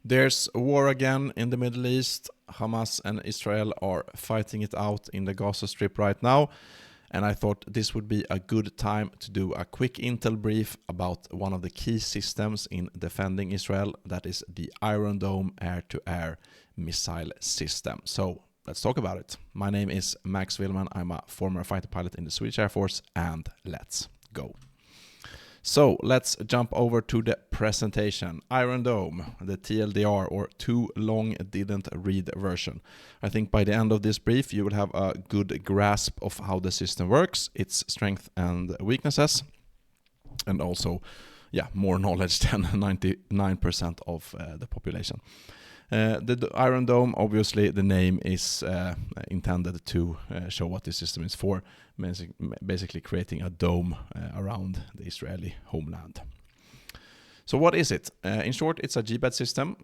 There's a war again in the Middle East. Hamas and Israel are fighting it out in the Gaza Strip right now. And I thought this would be a good time to do a quick intel brief about one of the key systems in defending Israel. That is the Iron Dome air-to-air missile system. So let's talk about it. My name is Max Villman. I'm a former fighter pilot in the Swedish Air Force, and let's go. So let's jump over to the presentation. Iron Dome, the TLDR, or Too Long Didn't Read version. I think by the end of this brief you will have a good grasp of how the system works, its strengths and weaknesses, and also more knowledge than 99% of the population. The Iron Dome, obviously the name is intended to show what this system is for, basically creating a dome around the Israeli homeland. So what is it? In short, it's a GBAD system,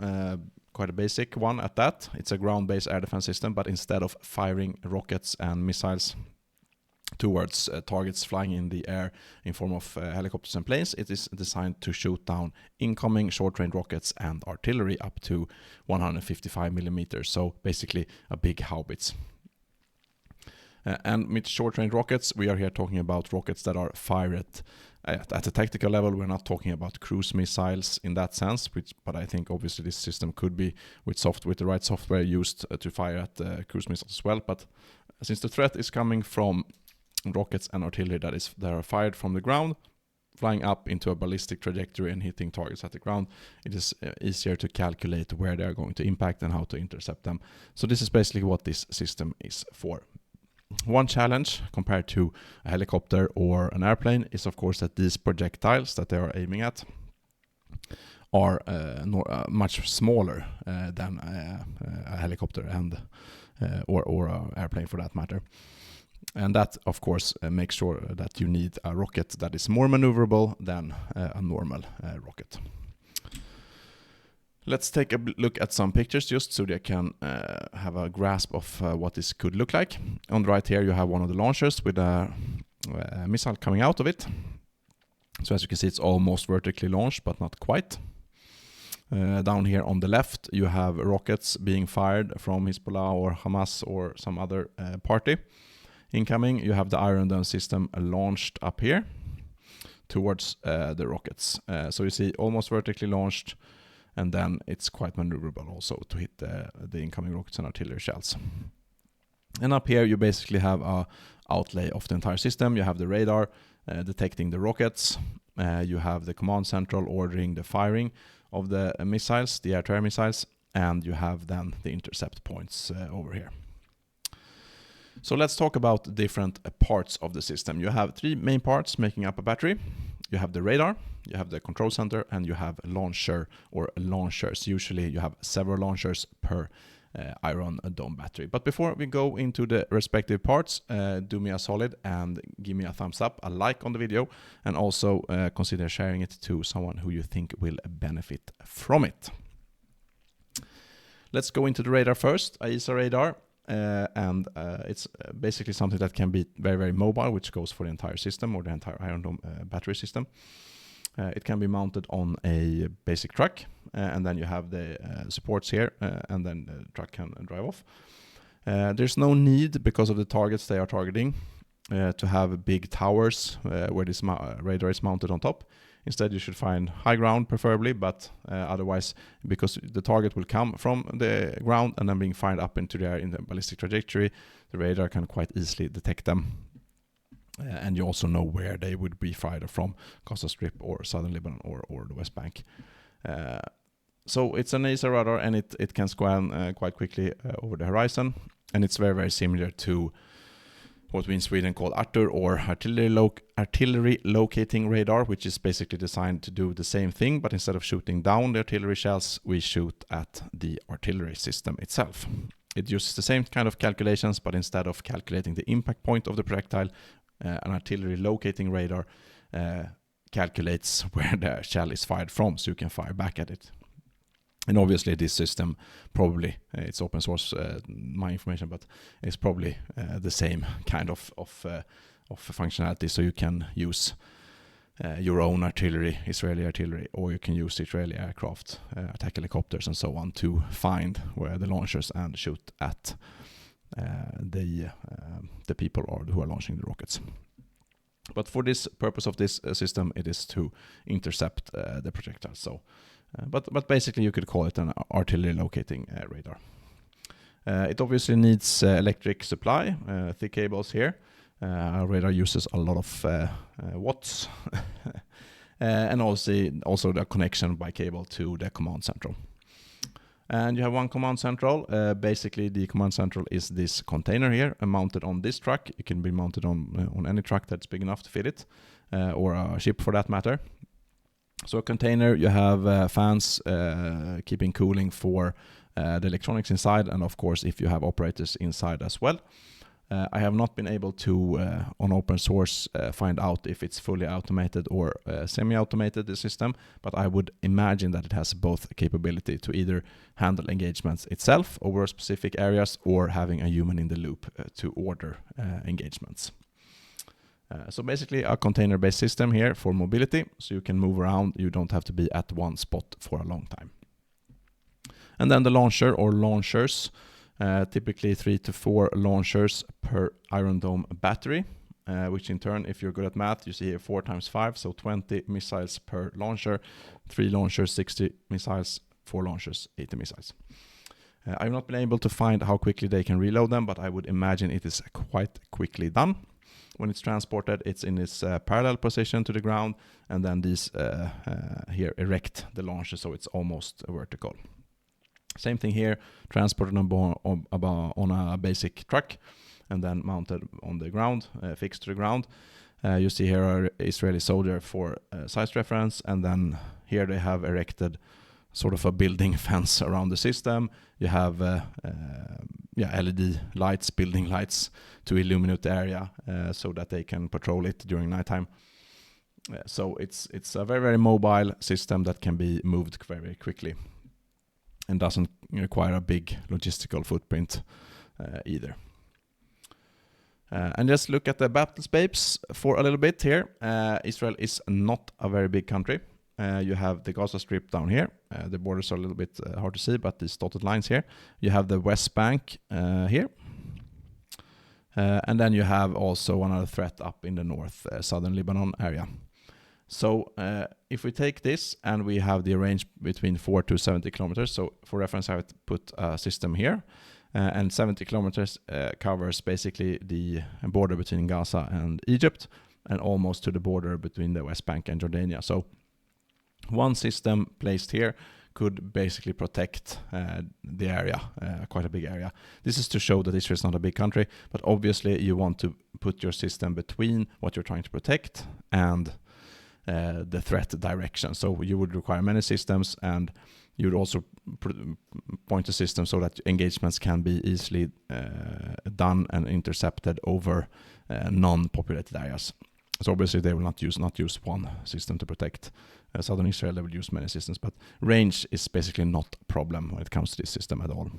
quite a basic one at that. It's a ground-based air defense system, but instead of firing rockets and missiles towards targets flying in the air in form of helicopters and planes, it is designed to shoot down incoming short-range rockets and artillery up to 155 millimeters, so basically a big haubitz. And with short-range rockets, we are here talking about rockets that are fired at a tactical level. We're not talking about cruise missiles in that sense, but I think obviously this system could be with the right software used to fire at cruise missiles as well. But since the threat is coming from rockets and artillery that are fired from the ground, flying up into a ballistic trajectory and hitting targets at the ground, it is easier to calculate where they are going to impact and how to intercept them. So this is basically what this system is for. One challenge compared to a helicopter or an airplane is of course that these projectiles that they are aiming at are much smaller than a helicopter and or an airplane for that matter. And that, of course, makes sure that you need a rocket that is more maneuverable than a normal rocket. Let's take a look at some pictures just so you can have a grasp of what this could look like. On the right here you have one of the launchers with a missile coming out of it. So as you can see, it's almost vertically launched, but not quite. Down here on the left you have rockets being fired from Hezbollah or Hamas or some other party. Incoming, you have the Iron Dome system launched up here towards the rockets. So you see almost vertically launched, and then it's quite maneuverable also to hit the incoming rockets and artillery shells. And up here you basically have a outlay of the entire system. You have the radar detecting the rockets. You have the command central ordering the firing of the missiles, the air-to-air missiles, and you have then the intercept points over here. So let's talk about the different parts of the system. You have three main parts making up a battery. You have the radar, you have the control center, and you have a launcher or launchers. Usually you have several launchers per Iron Dome battery. But before we go into the respective parts, do me a solid and give me a thumbs up, a like on the video, and also consider sharing it to someone who you think will benefit from it. Let's go into the radar first, AESA radar. And it's basically something that can be very, very mobile, which goes for the entire system or the entire Iron Dome battery system. It can be mounted on a basic truck, and then you have the supports here, and then the truck can drive off. There's no need, because of the targets they are targeting, to have big towers where this radar is mounted on top. Instead, you should find high ground preferably, but otherwise, because the target will come from the ground and then being fired up into the air in the ballistic trajectory, the radar can quite easily detect them. And you also know where they would be fired from, Gaza Strip or southern Lebanon or the West Bank. So it's an AESA radar, and it can scan quite quickly over the horizon. And it's very, very similar to what we in Sweden call ARTUR, or artillery locating radar, which is basically designed to do the same thing, but instead of shooting down the artillery shells, we shoot at the artillery system itself. It uses the same kind of calculations, but instead of calculating the impact point of the projectile, an artillery locating radar calculates where the shell is fired from, so you can fire back at it. And obviously this system probably, it's open source, my information, but it's probably the same kind of functionality, so you can use your own artillery, Israeli artillery, or you can use Israeli aircraft, attack helicopters and so on to find where the launchers and shoot at the people who are launching the rockets. But for this purpose of this system, it is to intercept the projectiles. So, but basically you could call it an artillery locating radar. It obviously needs electric supply, thick cables here. Our radar uses a lot of watts, and also the connection by cable to the command central. And you have one command central. Basically, the command central is this container here, mounted on this truck. It can be mounted on any truck that's big enough to fit it, or a ship for that matter. So a container, you have fans keeping cooling for the electronics inside, and of course, if you have operators inside as well. I have not been able to, on open source, find out if it's fully automated or semi-automated, the system, but I would imagine that it has both capability to either handle engagements itself over specific areas or having a human in the loop to order engagements. So basically a container-based system here for mobility, so you can move around, you don't have to be at one spot for a long time. And then the launcher or launchers, typically 3 to 4 launchers per Iron Dome battery, which in turn, if you're good at math, you see here 4 times 5, so 20 missiles per launcher, 3 launchers, 60 missiles, 4 launchers, 80 missiles. I've not been able to find how quickly they can reload them, but I would imagine it is quite quickly done. When it's transported, it's in this parallel position to the ground, and then these here erect the launcher, so it's almost vertical. Same thing here, transported on a basic truck and then mounted on the ground, fixed to the ground. You see here an Israeli soldier for size reference, and then here they have erected sort of a building fence around the system. You have LED lights, building lights to illuminate the area so that they can patrol it during nighttime. So it's a very, very mobile system that can be moved very quickly and doesn't require a big logistical footprint either. And just look at the battle space for a little bit here. Israel is not a very big country. You have the Gaza Strip down here. The borders are a little bit hard to see, but these dotted lines here. You have the West Bank here. And then you have also another threat up in the north, southern Lebanon area. So if we take this and we have the range between 4 to 70 kilometers, so for reference I would put a system here, and 70 kilometers covers basically the border between Gaza and Egypt, and almost to the border between the West Bank and Jordania. So one system placed here could basically protect the area, quite a big area. This is to show that Israel is not a big country, but obviously you want to put your system between what you're trying to protect and the threat direction. So you would require many systems, and you would also point a system so that engagements can be easily done and intercepted over non-populated areas. So obviously they will not use one system to protect southern Israel. They will use many systems, but range is basically not a problem when it comes to this system at all.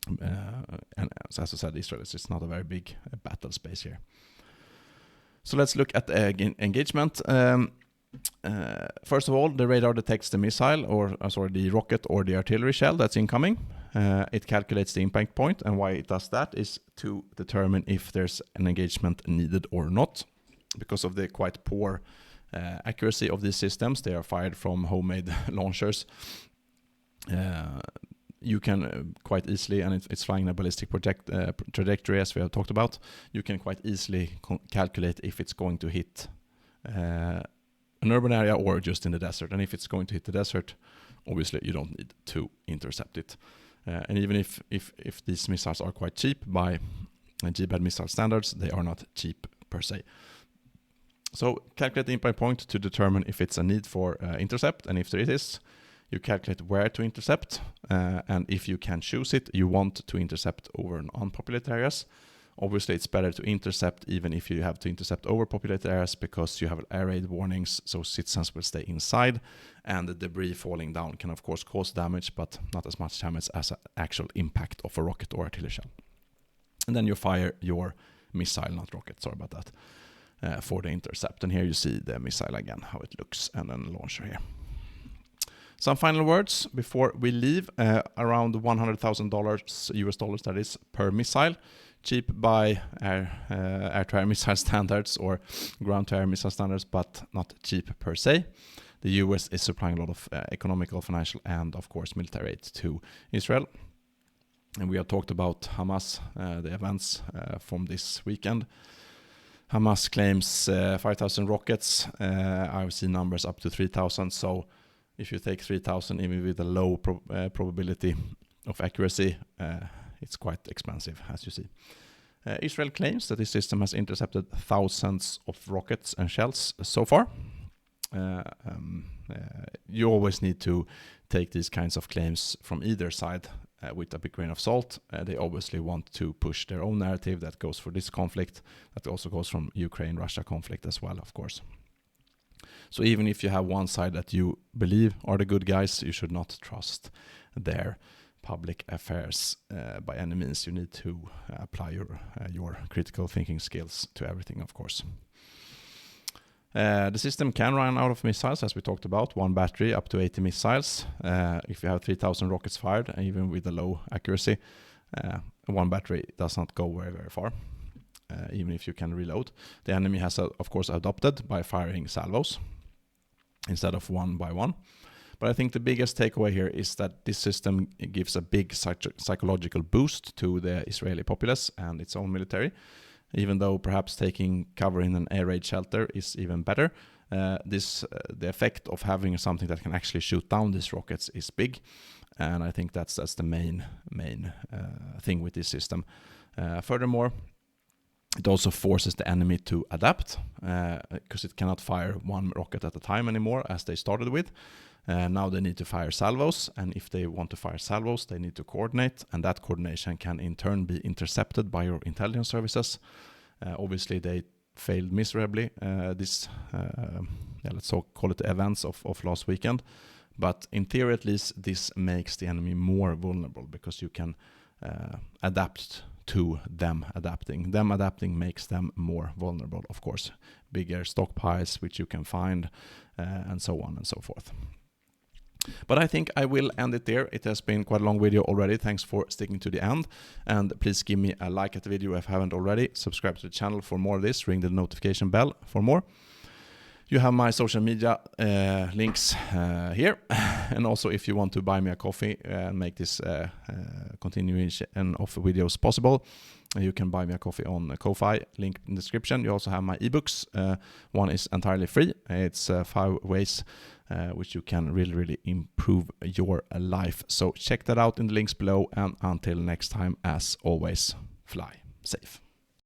And as I said, Israel is not a very big battle space here. So let's look at the engagement. First of all, the radar detects the missile, or the rocket or the artillery shell that's incoming. It calculates the impact point, and why it does that is to determine if there's an engagement needed or not. Because of the quite poor accuracy of these systems, they are fired from homemade launchers. You can quite easily, and it's flying a ballistic trajectory as we have talked about, you can quite easily calculate if it's going to hit an urban area or just in the desert. And if it's going to hit the desert, obviously you don't need to intercept it. And even if these missiles are quite cheap by GBAD missile standards, they are not cheap per se. So calculate the impact point to determine if it's a need for intercept, and if there is, you calculate where to intercept, and if you can choose it, you want to intercept over unpopulated areas. Obviously, it's better to intercept even if you have to intercept overpopulated areas, because you have air raid warnings, so citizens will stay inside, and the debris falling down can of course cause damage, but not as much damage as an actual impact of a rocket or artillery shell. And then you fire your missile, not rocket, sorry about that. for the intercept. And here you see the missile again, how it looks, and then launcher here. Some final words before we leave. Around $100,000 US dollars, that is, per missile. Cheap by air-to-air missile standards or ground-to-air missile standards, but not cheap per se. The US is supplying a lot of economical, financial, and of course military aid to Israel. And we have talked about Hamas, the events from this weekend. Hamas claims 5,000 rockets. I've seen numbers up to 3,000. So if you take 3,000, even with a low probability of accuracy, it's quite expensive, as you see. Israel claims that this system has intercepted thousands of rockets and shells so far. You always need to take these kinds of claims from either side with a big grain of salt. They obviously want to push their own narrative that goes for this conflict. That also goes from Ukraine-Russia conflict as well, of course. So even if you have one side that you believe are the good guys, you should not trust their public affairs by any means. You need to apply your critical thinking skills to everything, of course. The system can run out of missiles, as we talked about, one battery up to 80 missiles. If you have 3,000 rockets fired, even with a low accuracy, one battery does not go very, very far, even if you can reload. The enemy has, of course, adopted by firing salvos instead of one by one. But I think the biggest takeaway here is that this system gives a big psychological boost to the Israeli populace and its own military. Even though perhaps taking cover in an air raid shelter is even better, the effect of having something that can actually shoot down these rockets is big, and I think that's the main thing with this system. Furthermore, it also forces the enemy to adapt, because it cannot fire one rocket at a time anymore, as they started with. Now they need to fire salvos, and if they want to fire salvos, they need to coordinate, and that coordination can in turn be intercepted by your intelligence services. Obviously, they failed miserably let's call it the events of last weekend. But in theory, at least, this makes the enemy more vulnerable, because you can adapt to them adapting. Them adapting makes them more vulnerable, of course. Bigger stockpiles, which you can find, and so on and so forth. But I think I will end it there. It has been quite a long video already. Thanks for sticking to the end. And please give me a like at the video if you haven't already. Subscribe to the channel for more of this. Ring the notification bell for more. You have my social media links here. And also, if you want to buy me a coffee and make this continuation of videos possible, you can buy me a coffee on Ko-Fi, link in the description. You also have my ebooks. One is entirely free. It's 5 ways which you can really improve your life. So check that out in the links below. And until next time, as always, fly safe.